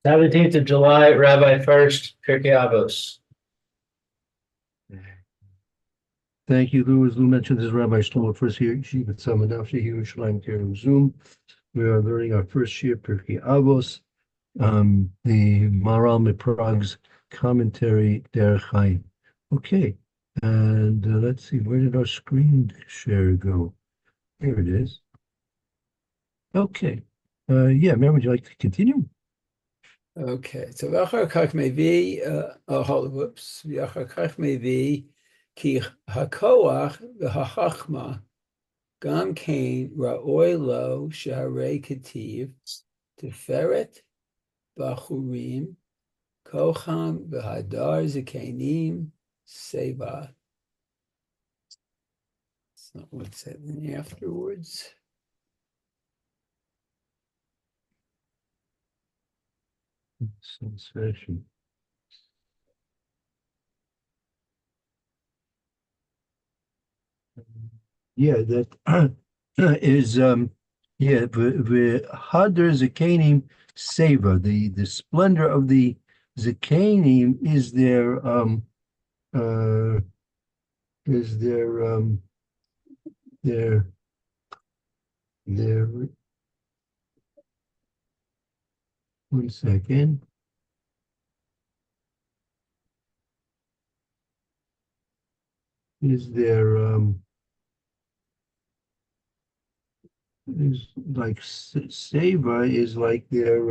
17th of July, Rabbi Furst, Pierke Avos. Thank you, Lou. As Lou mentioned, this is Rabbi Shlomo First here, Yeshivat Samanafshi here in Shalim here on Zoom. We are learning our first year, Pirkei Avos, the Maral Miprag's commentary, Derech Chaim. Okay, and let's see, where did our screen share go? Here it is. Okay, yeah, Mary, would you like to continue? Okay, so v'achar kach mevi, whoops, v'achar kach mevi, ki hakoach v'hachachma, gam kain ra'oi lo shaharei ketiv, teferet b'achurim, kocham v'hadar zikenim, seva. That's not what's said afterwards. Sensation. Yeah, that is yeah, the Hadar Zakanim Seva, the splendor of the Zakanim is their is their one second. Is their is like Seva is like their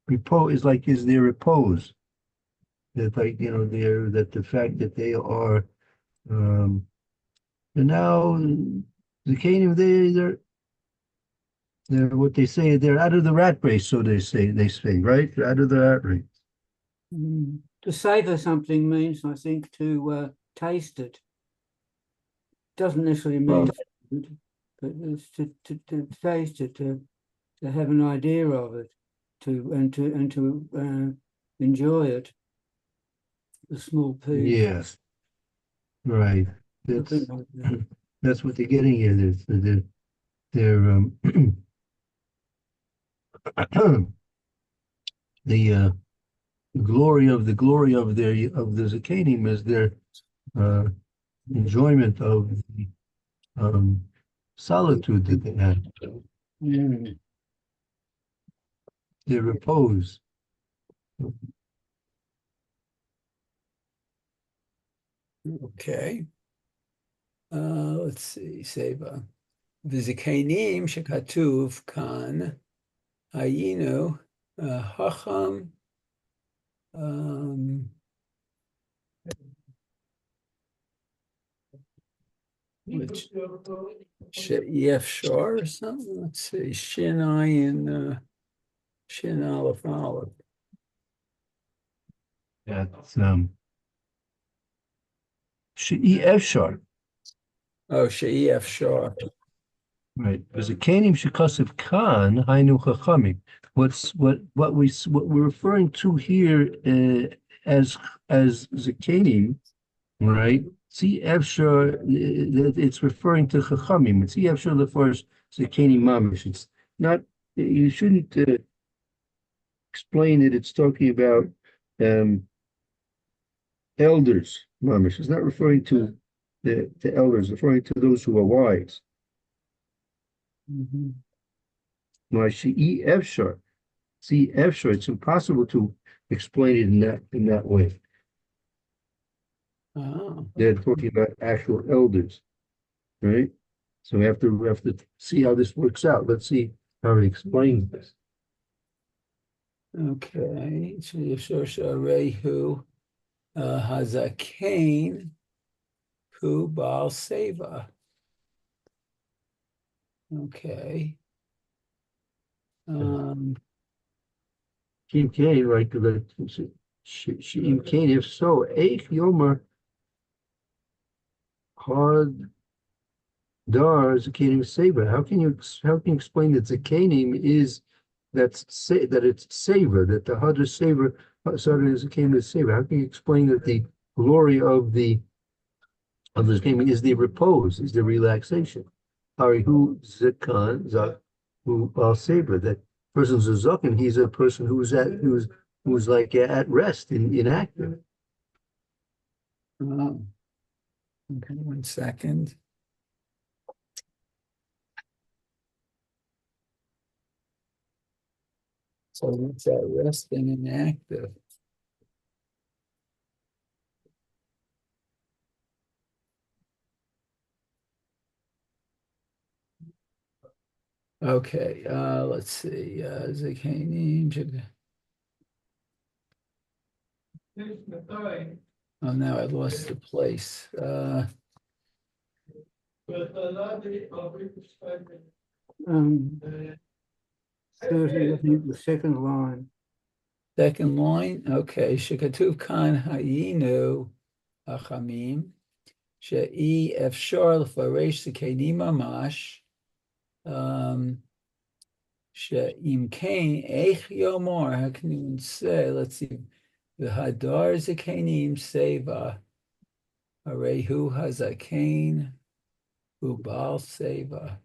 repose is their repose. That, like, you know, that the fact that they are and now the Canaan, they're what they say, they're out of the rat race, so they say, right? They're out of the rat race. To savor something means, I think, to taste it. Doesn't necessarily mean food, but it's to taste it, to have an idea of it, to enjoy it. The small piece. Yes, right. That's what they're getting here. They're the glory of the Zakanim is their enjoyment of the solitude that they have. Their repose. Okay. Let's see, Seva. V'zikanim shekatuv kan hayinu hacham which She'ef Shor or something. Let's see, Shin Ayin Shin Aleph Aleph. That's She'ef Shor. Oh, She'ef Shor. Right. There's a Kanim Shekasev Khan Hainu Chachamim. What we're referring to here as Zakanim, right? See Efshar, it's referring to Chachamim. It's Efshar the first Zakanim Mamish. It's not. You shouldn't explain that it's talking about elders Mamish. It's not referring to the elders. It's referring to those who are wise. Efshar. See Efshar. It's impossible to explain it in that way. Oh. They're talking about actual elders, right? So we have to see how this works out. Let's see how it explains this. Okay. So Rehu Hazakain Hu Baal Seva. Okay. Kim Kane, like the Shim Kane, if so, Eich Yomer Hard Dar Zakanim Seva. How can you explain that Zakanim is that it's Seva, that the Hadar Seva Zakanim is Seva? How can you explain that the glory of the Zakanim is the repose, is the relaxation? Harihu Zikan Zak who Savor. That person's a Zukan, he's a person who's like at rest, inactive. Oh. Okay, 1 second. So what's that resting and active? Okay, let's see, Zikanim. Oh, now I lost the place. Um, 30, I think the second line. Second line, okay, Shekatuv Kan Hayinu Achamim, She'i Efshar L'faresh Zikanim Mamash, She'im Kain Eich Yomor, how can you even say, let's see, V'hadar Zikanim Seva, Arehu Hazakain, Ubal Seva.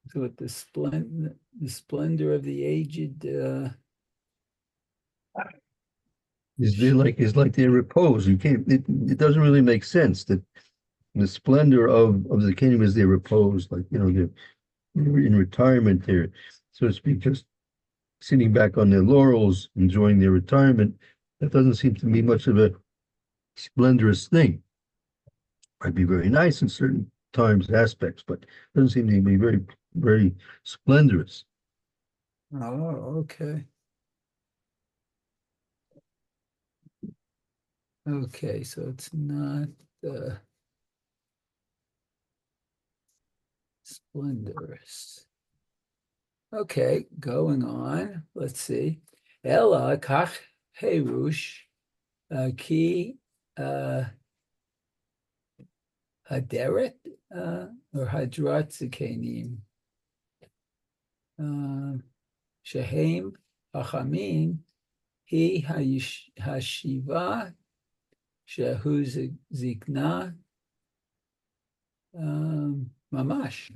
So with the splendor of the aged, It's like they repose. You can't. It doesn't really make sense that the splendor of the kingdom is they repose. Like they're in retirement there, so to speak, just sitting back on their laurels, enjoying their retirement. That doesn't seem to be much of a splendorous thing. Might be very nice in certain times, aspects, but doesn't seem to be very, very splendorous. oh, okay. Okay, so it's not splendorous. Okay, going on. Let's see. Ella kach herush ki haderet or hadrat zikanim shehem hachamim he hashiva shehu zikna mamash.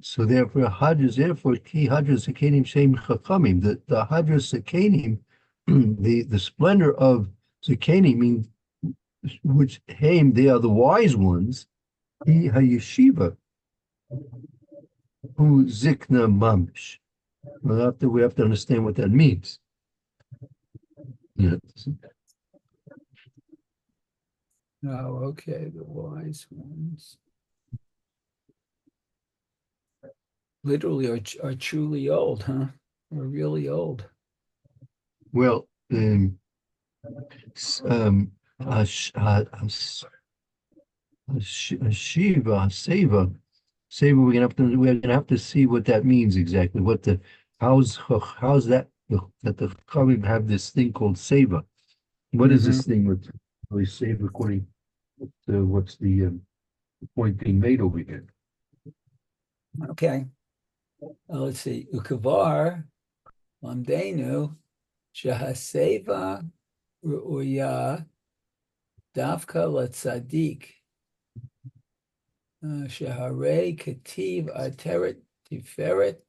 So therefore, ki hadras zakanim shem chachamim. The hadras zakanim, the splendor of zakanim means which haim they are the wise ones. He hayeshiva who zikna mamish. Well, we have to understand what that means. Yeah. Oh, okay, the wise ones. Literally are truly old, huh? Or really old. Well, Shiva, Seva, we're gonna have to see what that means exactly. How's that the Chavim have this thing called Seva? What is this thing with really Seva according to what's the point being made over here? Okay. Let's see. Ukavar Lamdenu Shahaseva Ru'ya Davka Latzadik Shahare Kativ Ateret Tiferet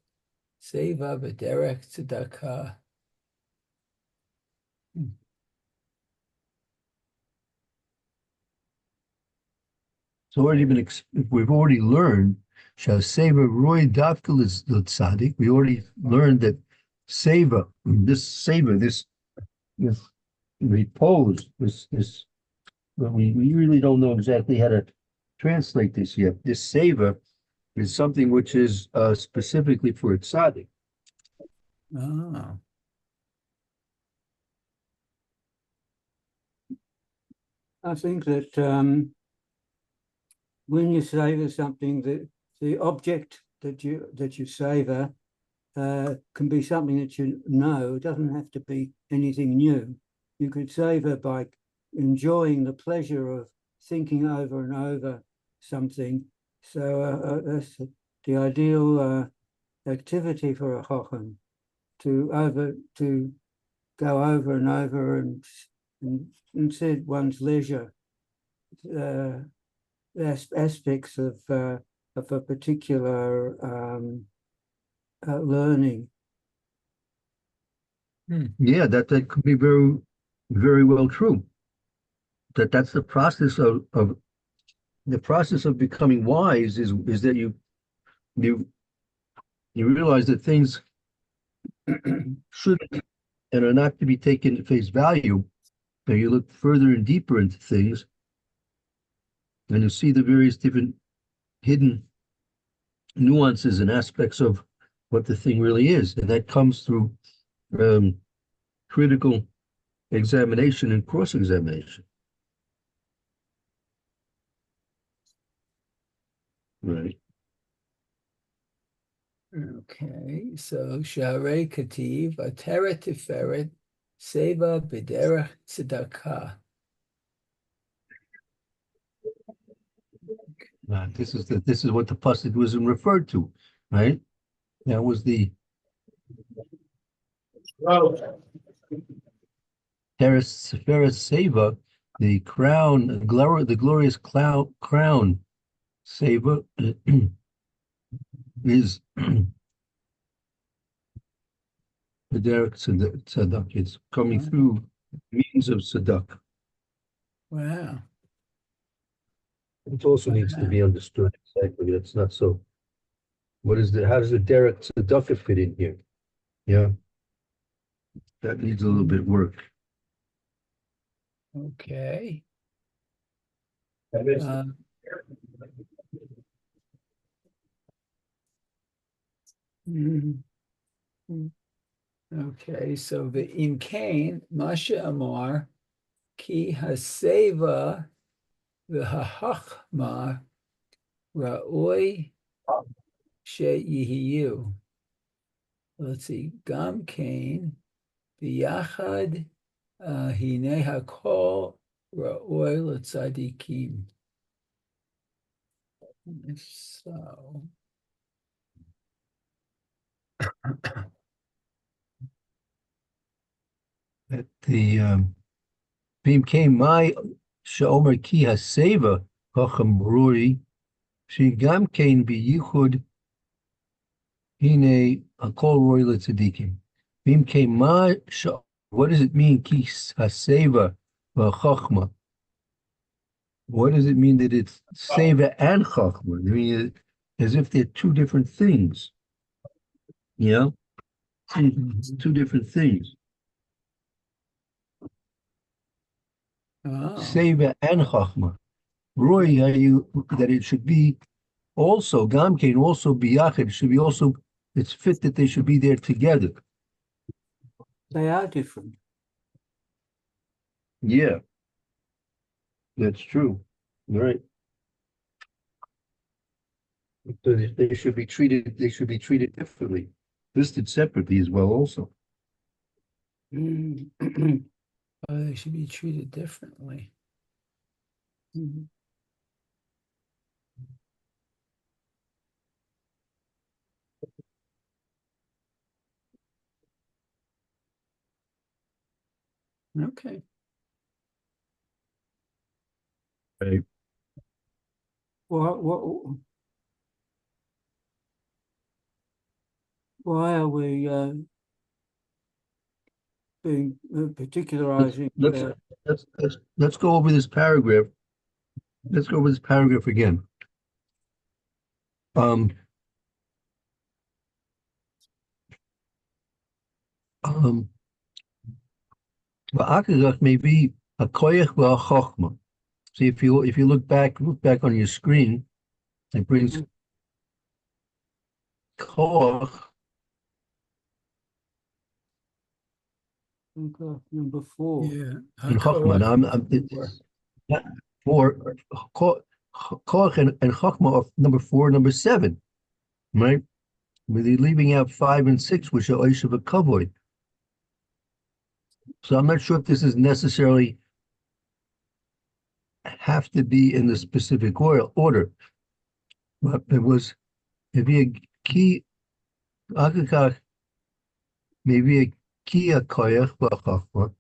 Seva B'derek Tzedakah. It's already been. We've already learned. Shaseva Roy Davka is the tzaddik. We already learned that seva, this repose, but we really don't know exactly how to translate this yet. This seva is something which is specifically for a tzaddik. Oh. I think that when you savor something, the object that you savor can be something that you know. It doesn't have to be anything new. You could savor by enjoying the pleasure of thinking over and over something. So that's the ideal activity for a chacham. to go over and over and said one's leisure aspects of a particular learning. Yeah, that could be very, very well true. That's the process of the process of becoming wise is that you realize that things shouldn't and are not to be taken at face value, and you look further and deeper into things, and you see the various different hidden nuances and aspects of what the thing really is, and that comes through critical examination and cross-examination. Right. Okay, so Sharei Kativ, Atera Tiferet, Seva B'derech Tzedakah. This is what the pasuk was referred to, right? That was the Teres Seva, the crown, the glorious crown Seva is the Derek Tzedak. It's coming through means of Tzedak. Wow. It also needs to be understood exactly. That's not so. How does the Derek Tzedakah fit in here? Yeah. That needs a little bit of work. Okay. Okay, so the Imkain, Masha Amar, Ki Haseva, the Hachma, Ra'oi Sheyihiyu. Let's see, Gam Kain, Biyachad, Hine Hakol, Ra'oi L'Tzadikim. So. At the Bim came my Shomer Ki Haseva Chacham Rui Shigam Kain Biyichud Hine Akol Roy Letzadikim. Bim came my what does it mean Ki Haseva Chachma? What does it mean that it's Seva and Chachma? I mean, as if they're two different things. You know? It's two different things. Seva and Chachma. Roy, that it should be also, Gamkein, also Biyachid, it should be also, it's fit that they should be there together. They are different. Yeah. That's true. Right. So they should be treated differently, listed separately as well also. They should be treated differently. Okay. Right. Why are we being particularizing? Let's go over this paragraph. Let's go over this paragraph again. May be a koyach v'achokma. See, if you look back on your screen, it brings koach. Number 4. Yeah. And chokma. Koach and chokma are number 4, number 7, right? With you leaving out 5 and 6, which are oishav a kavod. So I'm not sure if this is necessarily have to be in the specific order, but it'd be a key akakach maybe kia koyach b'chachma,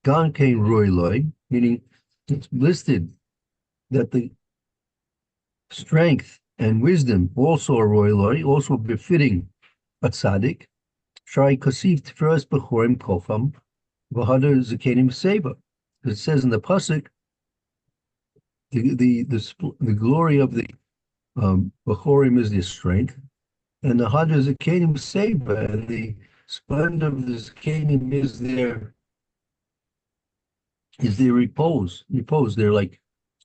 gan kein roy loy, meaning it's listed that the strength and wisdom also are roy loy, also befitting a tzaddik. Shai kasif tiferes b'chorim kofam, v'hadar zakenim seva. It says in the pasuk, the glory of the Bechorim is their strength, and the Hadar Zakanim Seba, and the splendor of the Zakanim is their repose. They're like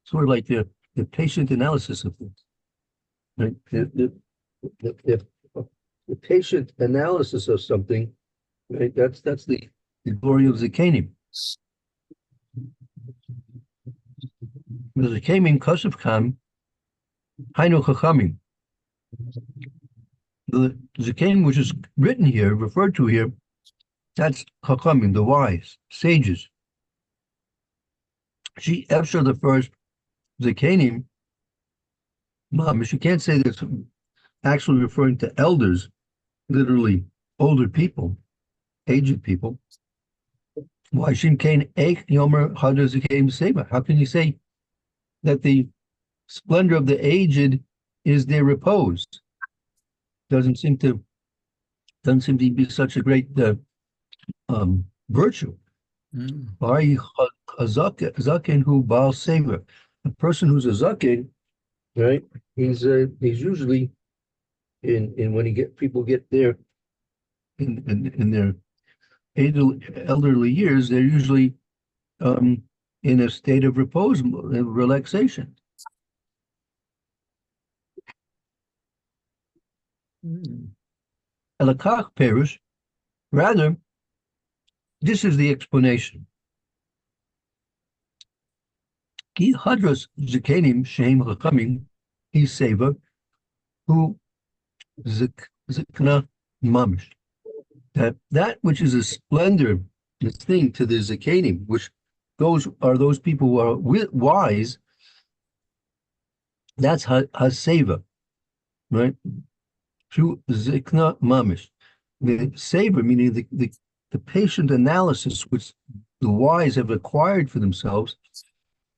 sort of like the patient analysis of things. Right? The patient analysis of something, right? That's the glory of Zakanim. The Zakanim Kasuf Kam Hainu Chachamim. The Zakanim, which is written here, referred to here, that's Chachamim, the wise, sages. She Efshar the first Zakanim, Mamish, you can't say that's actually referring to elders, literally older people, aged people. Why Shin Kain Eich Yomer Hadar Zakanim Seba? How can you say that the splendor of the aged is their repose? Doesn't seem to be such a great virtue. Zaken who Baal Seva, a person who's a zaken, right? He's usually in when people get there in their elderly years, they're usually in a state of repose, relaxation. Elakach perish. Rather, this is the explanation. Ki hadras zikanim sheim chachamim he seva who zikna mamish. That which is a splendor, this thing to the zikanim, which those people who are wise. That's haseva, right? Through zikna mamish, the savor, meaning the patient analysis which the wise have acquired for themselves.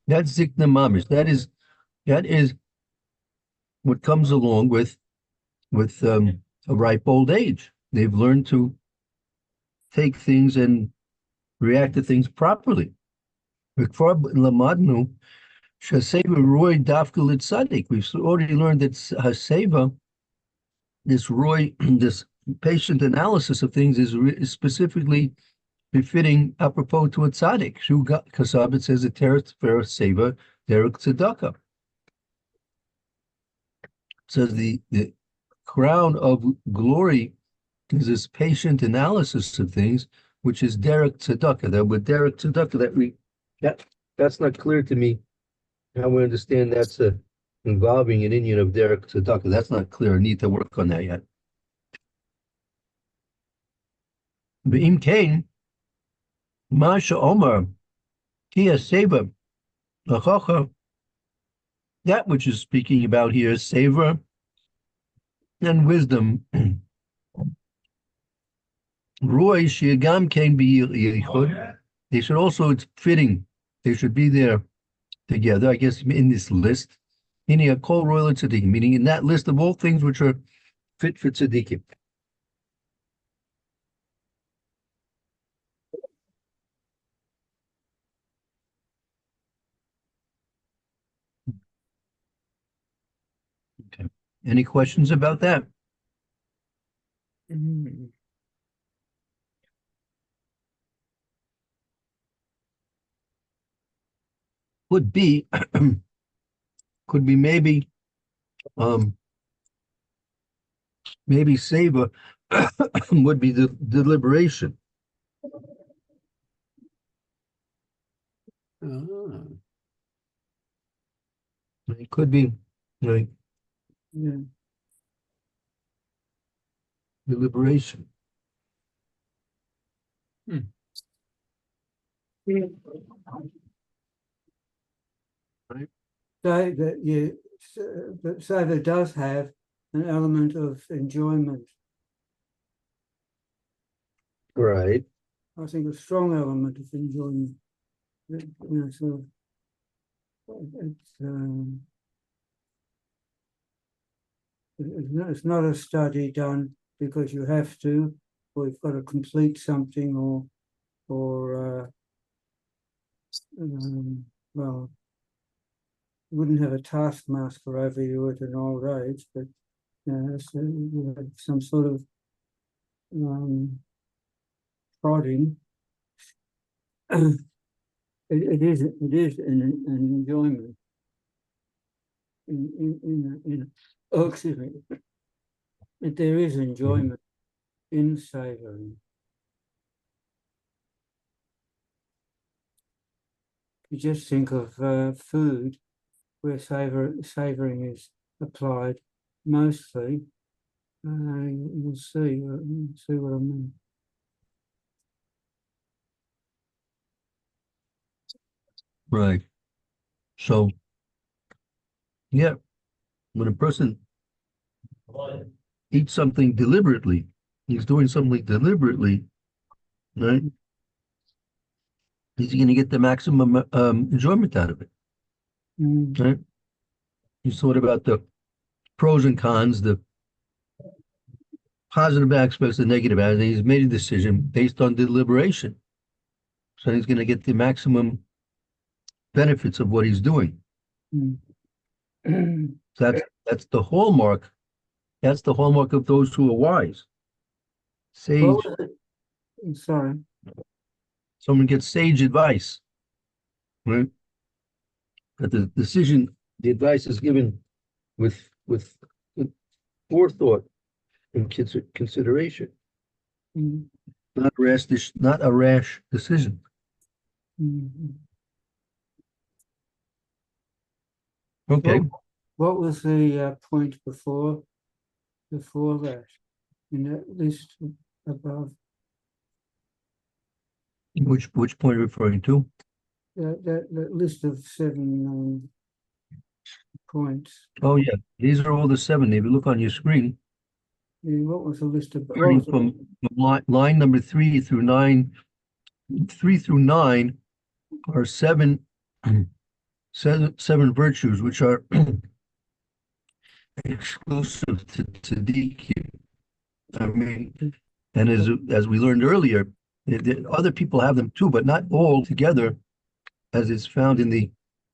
That's zikna mamish. That is what comes along with a ripe old age. They've learned to take things and react to things properly. We've already learned that haseva, this roy, this patient analysis of things is specifically befitting apropos to a tzaddik. Shu kasab, it says a teretz fer seva derek tzedakah. It says the crown of glory is this patient analysis of things, which is derek tzedakah. That with derek tzedakah, that's not clear to me how we understand that's involving an Indian of derek tzedakah. That's not clear. I need to work on that yet. Be'im kain, Masha Omar, Kia Seva, Lachacha, that which is speaking about here is savor and wisdom. Roy Shiagam can be yichud. They should also, it's fitting, they should be there together, I guess, in this list. Meaning a kol royal tzaddikim, meaning in that list of all things which are fit for tzaddikim. Okay. Any questions about that? Could be maybe savor would be the deliberation. It could be like deliberation. Right. So that Seva does have an element of enjoyment. Right. I think a strong element of enjoyment. Sort of, it's not a study done because you have to, or you've got to complete something, or well, you wouldn't have a taskmaster over you at an old age, but so you have some sort of prodding. It is an enjoyment. Excuse me. There is enjoyment in savouring. You just think of food where savouring is applied mostly. You'll see what I mean. Right. So, yeah, when a person eats something deliberately, he's doing something deliberately, right? He's going to get the maximum enjoyment out of it, right? You thought about the pros and cons, the positive aspects, the negative aspects. He's made a decision based on deliberation. So he's going to get the maximum benefits of what he's doing. So that's the hallmark. That's the hallmark of those who are wise. Sage. Sorry. Someone gets sage advice, right? That the decision, the advice is given with forethought and consideration, not a rash decision. Okay. What was the point before that in that list above? Which point are you referring to? That list of 7 points. Oh yeah, these are all the 7. If you look on your screen, What was the list of? starting from line number 3 through 9, 3 through 9 are 7 virtues which are exclusive to DQ. I mean, and as we learned earlier, other people have them too, but not all together, as is found in the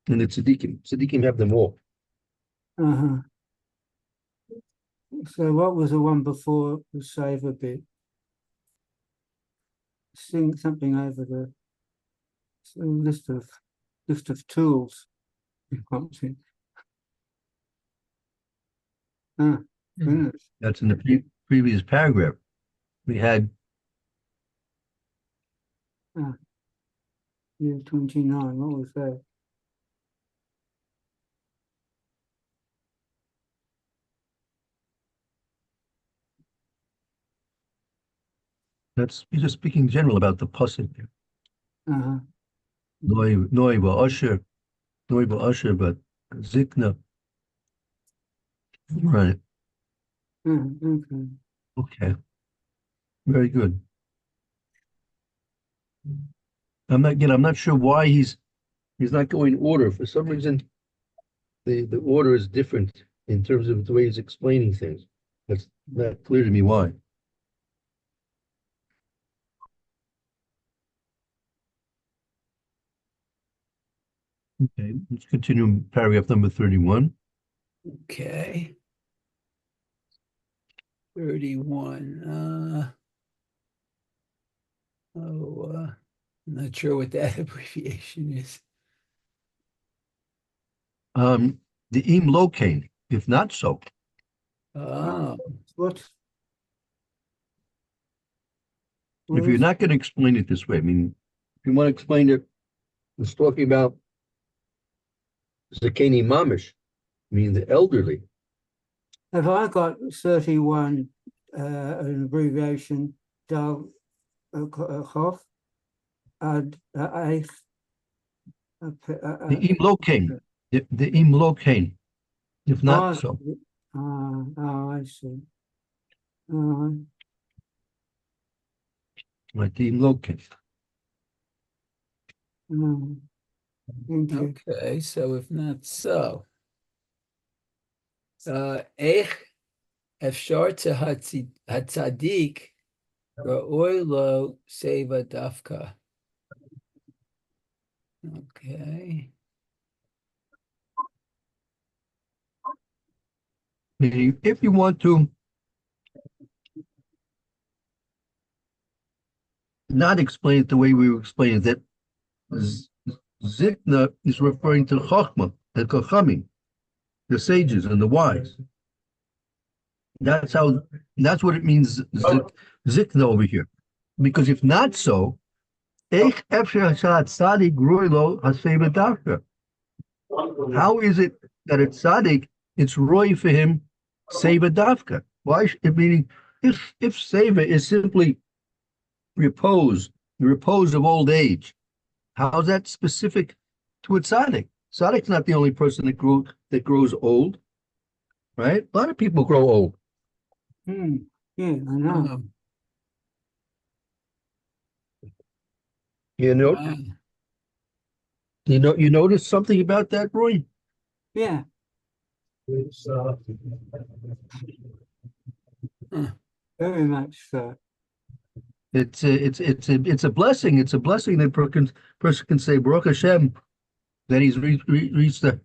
tzaddikim. Tzaddikim have them all. So what was the one before the savor bit? Sing something over the list of tools. Goodness. That's in the previous paragraph. We had Year 29. What was that? You're just speaking general about the pasuk there. Noi ba'asher, but zikna. Right. Okay. Okay. Very good. I'm not sure why he's not going order. For some reason, the order is different in terms of the way he's explaining things. That's not clear to me why. Okay, let's continue paragraph number 31. Okay. 31. I'm not sure what that abbreviation is. The im locain, if not so. What? If you're not going to explain it this way, I mean, if you want to explain it, it's talking about Zakeni Mamish, meaning the elderly. Have I got 31 an abbreviation Dal Hof ad Eif? The im locain, the im locain, if not so. I see. My team locate. Thank you. Okay, so if not so. איך אפשר הצדיק ראוי לו סבע דווקא. Okay. Meaning, if you want to not explain it the way we explain it, that Zikna is referring to Chochmah, the Chachamim, the sages and the wise. That's what it means, Zikna over here. Because if not so, how is it that a tzaddik, it's roy for him, seva dafka? Why? Meaning, if seva is simply repose, the repose of old age, how is that specific to a tzaddik? Tzaddik's not the only person that grows old, right? A lot of people grow old. Yeah, I know. You know, Wow. you notice something about that, Roy? Yeah, very much so. It's a blessing. It's a blessing that person can say Baruch Hashem that he's reached a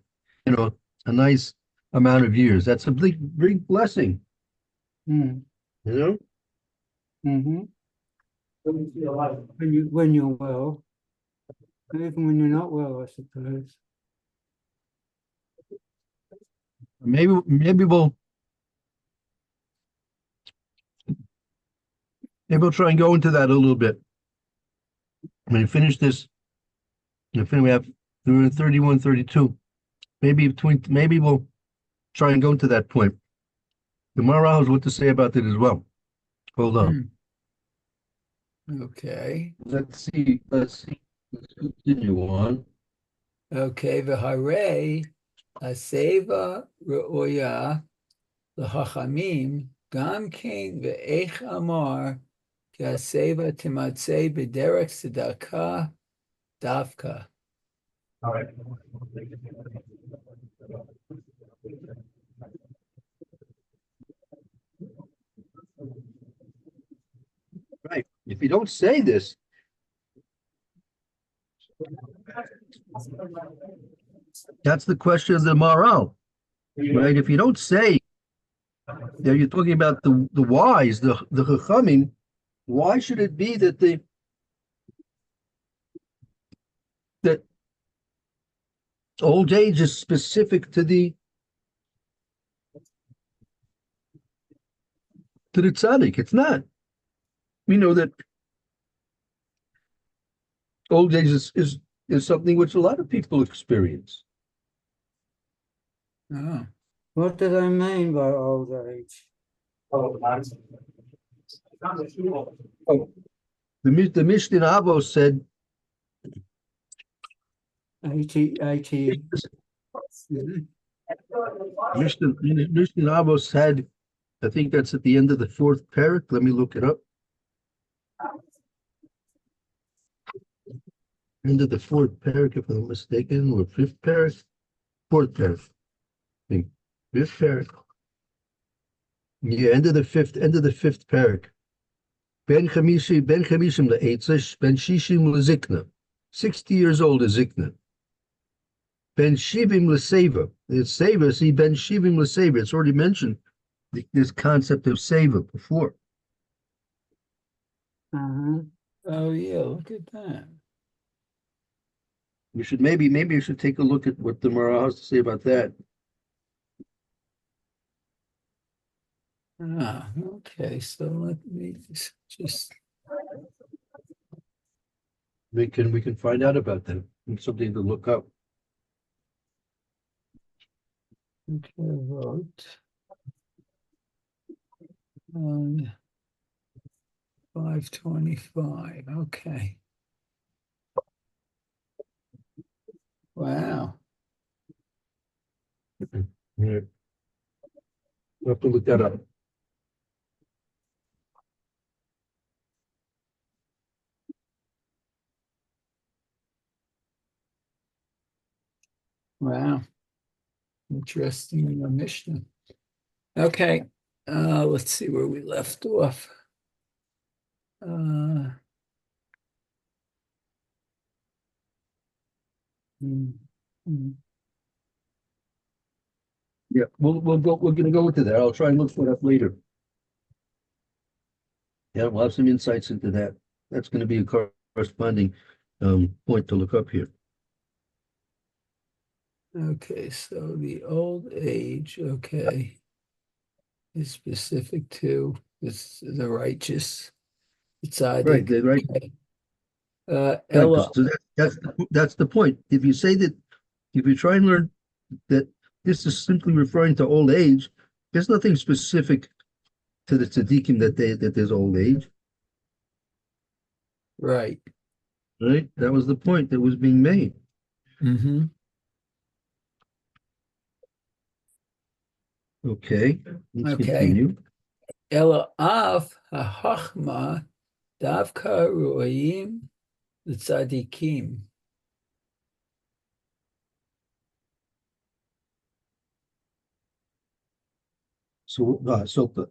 nice amount of years. That's a big blessing. Mm. You know. Mm-hmm. When you're well, even when you're not well, I suppose. Maybe we'll try and go into that a little bit. When we finish this, we have 31, 32. Maybe we'll try and go into that point. The Mara has what to say about it as well. Hold on. Okay. Let's see. Let's continue on. Okay, v'harei הסבע ראויה לחכמים גם כן ואיך אמר כי הסבע תמצא בדרך צדקה דווקא. Right. If you don't say this, that's the question of the Maharal, right? If you don't say that you're talking about the wise, the Chachamim, why should it be that that old age is specific to the tzaddik? It's not. We know that old age is something which a lot of people experience. Oh. What do they mean by old age? The Mishnah Avos said 80. Mishnah Avos said, I think that's at the end of the fourth parak. Let me look it up. End of the fourth parak, if I'm mistaken, or fifth parak, fourth parak. I think fifth parak. Yeah, end of the fifth parak. Ben chamishim le'etzesh, ben shishim lezikna. 60 years old is zikna. Ben shivim leseva. It's seva. See, ben shivim leseva. It's already mentioned this concept of seva before. Uh-huh. Oh yeah, look at that. You should maybe you should take a look at what the Mara has to say about that. Okay, so let me just We can find out about that. It's something to look up. okay, vote on 525. Okay. Wow. Yeah. We'll have to look that up. Wow. Interesting in our Mishnah. Okay, let's see where we left off. Uh, mm, mm. Yeah, we're gonna go into that. I'll try and look for that later. Yeah, we'll have some insights into that. That's gonna be a corresponding point to look up here. Okay, so the old age, okay, is specific to the righteous. It's Right, right. Right, Ella, so that's the point. If you say that, if you try and learn that this is simply referring to old age, there's nothing specific to the tzaddikim that there's old age, right. right? That was the point that was being made. Mm-hmm. Okay, let's Okay. continue. Ella af hachma davka ro'im l'tzadikim. So the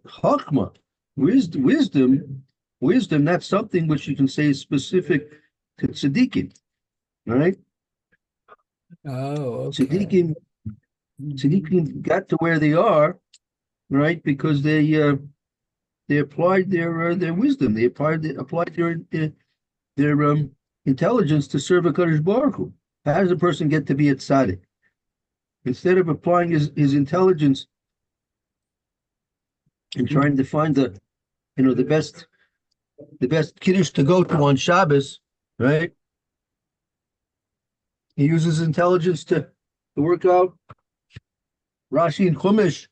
chachma, wisdom, that's something which you can say is specific to tzaddikim, right? Oh, okay. Tzaddikim got to where they are, right? Because they applied their wisdom, they applied their intelligence to serve a Kadosh Baruch Hu. How does a person get to be a tzaddik? Instead of applying his intelligence and trying to find the best kiddush to go to on Shabbos, right? He uses intelligence to work out Rashi and Chumash,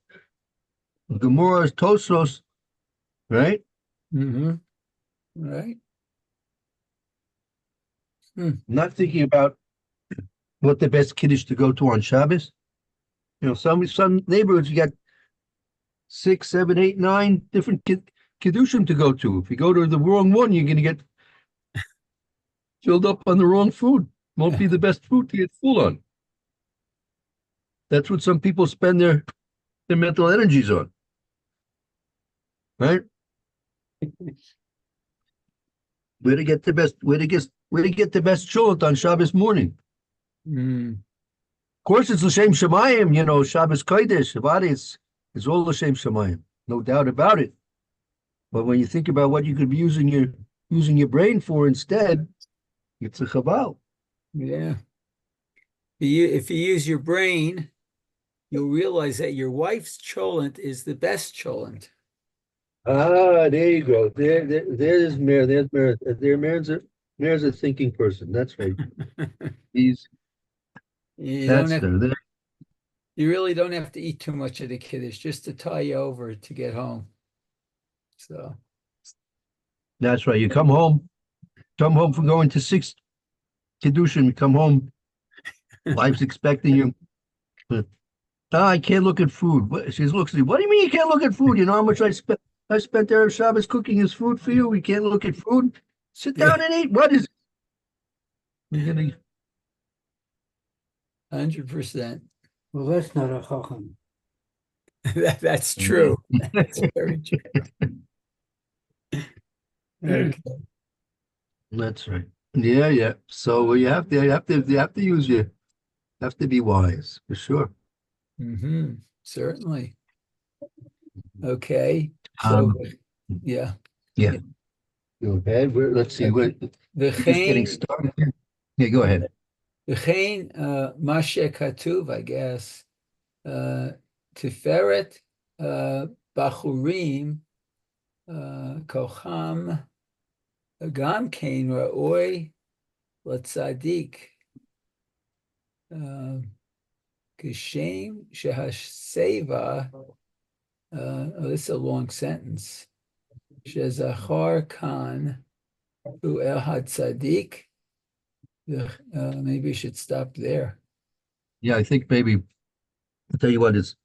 Gemara, Tosros, right? Mm-hmm. Right. Not thinking about what the best kiddush to go to on Shabbos. You know, some neighborhoods you got 6, 7, 8, 9 different kiddushim to go to. If you go to the wrong one, you're going to get filled up on the wrong food. Won't be the best food to get full on. That's what some people spend their mental energies on, right? Where to get the best cholent on Shabbos morning. Mm. Of course, it's L'Shem Shemayim, Shabbos Kodesh, Shabbat, it's all L'Shem Shemayim, no doubt about it. But when you think about what you could be using your brain for instead, it's a chabal. Yeah. If you use your brain, you'll realize that your wife's cholent is the best cholent. Ah, there you go. There's Meir. There's Meir. Meir's a thinking person. That's right. You really don't have to eat too much of the kiddush just to tie you over to get home. So that's right. You come home from going to 6 kiddushim. You come home, wife's expecting you. I can't look at food. She looks at you. What do you mean you can't look at food? You know how much I spent Erev Shabbos cooking his food for you. We can't look at food. Sit down and eat. What is it? You're gonna 100%. Well, that's not a chacham. That's true. That's very true. Okay. That's right. Yeah. So you have to use your, have to be wise for sure. Mm-hmm. Certainly. Okay. So yeah. Go ahead. Let's see. We're just getting started. Yeah, go ahead. V'chein mashe katuv, I guess. Tiferet bachurim kocham gam kein ra'oi l'tzadik kishem shehaseva. This is a long sentence. Shezachar kan u ehad tzadik. Maybe we should stop there. Yeah, I think maybe I'll tell you what, it's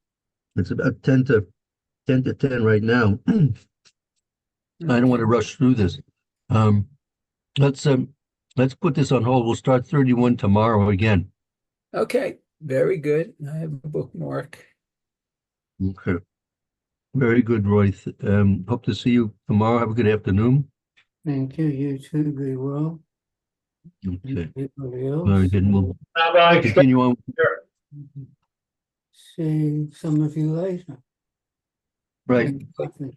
about 10 to 10 right now. I don't want to rush through this. Let's put this on hold. We'll start 31 tomorrow again. Okay. Very good. I have a bookmark. Okay. Very good, Roy. Hope to see you tomorrow. Have a good afternoon. Thank you. You too. Be well. Okay. Everybody else. Very good. We'll Rabbi, continue on. sure. See some of you later. Right. Thank you.